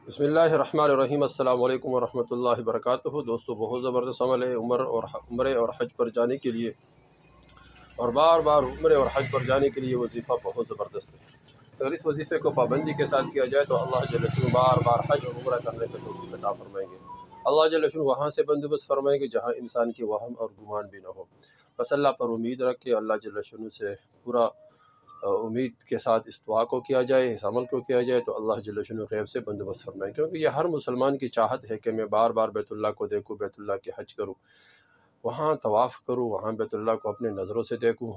بسم اللہ الرحمن الرحیم۔ السلام علیکم ورحمۃ اللہ وبرکاتہ۔ دوستو، بہت زبردست عمل ہے عمرے اور حج پر جانے کے لیے، اور بار بار عمرے اور حج پر جانے کے لیے وظیفہ بہت زبردست ہے۔ اگر اس وظیفے کو پابندی کے ساتھ کیا جائے تو اللہ جل شانہ بار بار حج اور عمرہ کرنے کا توفیق عطا فرمائیں گے۔ اللہ جل شانہ وہاں سے بندوبست فرمائیں گے جہاں انسان کی وہم اور گمان بھی نہ ہو۔ بس اللہ پر امید رکھ کے اللہ جل شانہ سے پورا امید کے ساتھ اس دعا کو کیا جائے، اس عمل کو کیا جائے تو اللہ جل شانہ غیب سے بندوبست فرمائیں، کیونکہ یہ ہر مسلمان کی چاہت ہے کہ میں بار بار بیت اللہ کو دیکھوں، بیت اللہ کے حج کروں، وہاں طواف کروں، وہاں بیت اللہ کو اپنے نظروں سے دیکھوں،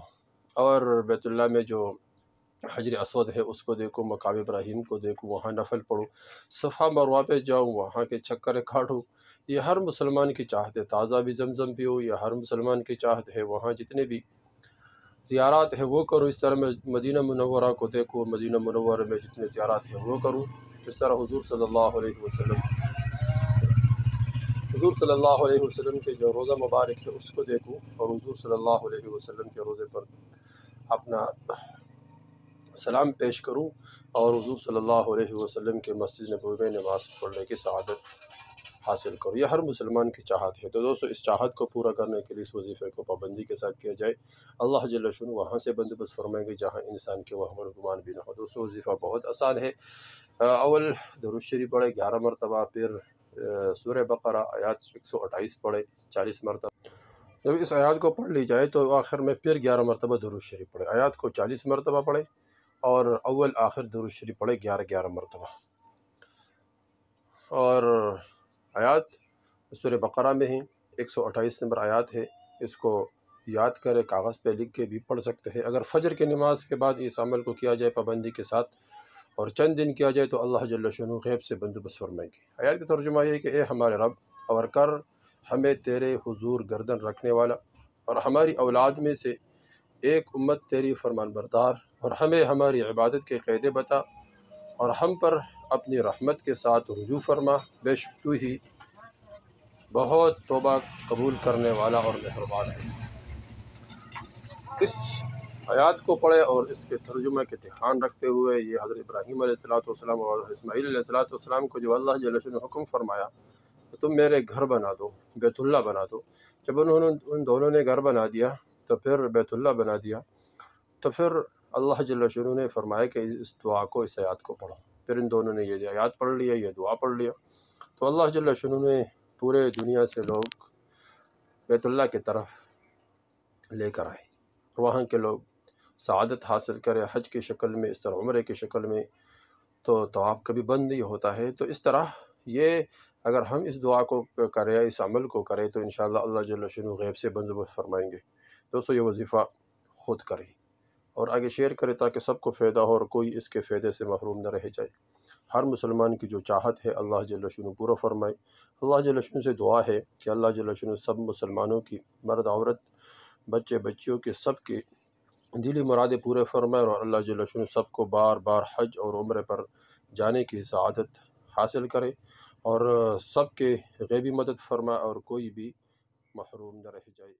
اور بیت اللہ میں جو حجر اسود ہے اس کو دیکھوں، مقام ابراہیم کو دیکھوں، وہاں نفل پڑھوں، صفا مروہ پہ جاؤں، وہاں کے چکر کاٹوں۔ یہ ہر مسلمان کی چاہت ہے۔ تازہ بھی زمزم پیو، یہ ہر مسلمان کی چاہت ہے۔ وہاں جتنے بھی زیارات ہیں وہ کروں، اس طرح میں مدینہ منورہ کو دیکھوں، مدینہ منورہ میں جتنے زیارات ہیں وہ کروں، اس طرح حضور صلی اللہ علیہ وسلم کے جو روزہ مبارک ہے اس کو دیکھوں، اور حضور صلی اللہ علیہ وسلم کے روزے پر اپنا سلام پیش کروں، اور حضور صلی اللہ علیہ وسلم کے مسجد نبوی میں نماز پڑھنے کی سعادت حاصل کروں۔ یہ ہر مسلمان کی چاہت ہے۔ تو دوستو، اس چاہت کو پورا کرنے کے لیے اس وظیفے کو پابندی کے ساتھ کیا جائے، اللہ جل شانہ وہاں سے بندوبست فرمائیں گے جہاں انسان کے وہم اور گمان بھی نہ ہو۔ دوستو، وظیفہ بہت آسان ہے۔ اول درود شریف پڑھے 11 مرتبہ، پھر سورہ بقرہ آیات 128 پڑھے 40 مرتبہ۔ جب اس آیات کو پڑھ لی جائے تو آخر میں پھر 11 مرتبہ درود شریف پڑھے، آیات کو 40 مرتبہ پڑھے، اور اول آخر درود شریف پڑھے 11 مرتبہ۔ اور آیات سورہ بقرہ میں ہیں، 128 نمبر آیات ہے، اس کو یاد کرے، کاغذ پہ لکھ کے بھی پڑھ سکتے ہیں۔ اگر فجر کی نماز کے بعد اس عمل کو کیا جائے پابندی کے ساتھ اور چند دن کیا جائے تو اللہ جل شانہ غیب سے بندوبست فرمائیں گے۔ آیات کا ترجمہ یہ ہے کہ اے ہمارے رب، اور کر ہمیں تیرے حضور گردن رکھنے والا، اور ہماری اولاد میں سے ایک امت تیری فرمان بردار، اور ہمیں ہماری عبادت کے قاعدے بتا، اور ہم پر اپنی رحمت کے ساتھ رجوع فرما، بے شک تو ہی بہت توبہ قبول کرنے والا اور مہربان ہے۔ اس آیات کو پڑھے اور اس کے ترجمے کے دھیان رکھتے ہوئے، یہ حضرت ابراہیم علیہ السلام اور اسماعیل علیہ السلام کو جو اللہ جل شانہ نے حکم فرمایا کہ تم میرے گھر بنا دو، بیت اللہ بنا دو، جب ان دونوں نے گھر بنا دیا تو پھر بیت اللہ بنا دیا، تو پھر اللہ جل شانہ نے فرمایا کہ اس دعا کو، اس آیات کو پڑھو۔ پھر ان دونوں نے یہ آیات پڑھ لیا، یہ دعا پڑھ لیا، تو اللہ جل شانہ نے پورے دنیا سے لوگ بیت اللہ کی طرف لے کر آئے، اور وہاں کے لوگ سعادت حاصل کرے، حج کی شکل میں، اس طرح عمرے کی شکل میں، تو طواف کبھی بند نہیں ہوتا ہے۔ تو اس طرح یہ اگر ہم اس دعا کو کریں، اس عمل کو کریں، تو انشاءاللہ اللہ جل شانہ غیب سے بندوبست فرمائیں گے۔ دوستو، یہ وظیفہ خود کریں اور آگے شیئر کریں تاکہ سب کو فائدہ ہو اور کوئی اس کے فائدے سے محروم نہ رہ جائے۔ ہر مسلمان کی جو چاہت ہے اللہ جل شانہ پورا فرمائے۔ اللہ جل شانہ سے دعا ہے کہ اللہ جل شانہ سب مسلمانوں کی، مرد عورت، بچے بچیوں کے، سب کی دلی مرادیں پورے فرمائے، اور اللہ جل شانہ سب کو بار بار حج اور عمرے پر جانے کی سعادت حاصل کرے، اور سب کے غیبی مدد فرمائے اور کوئی بھی محروم نہ رہ جائے۔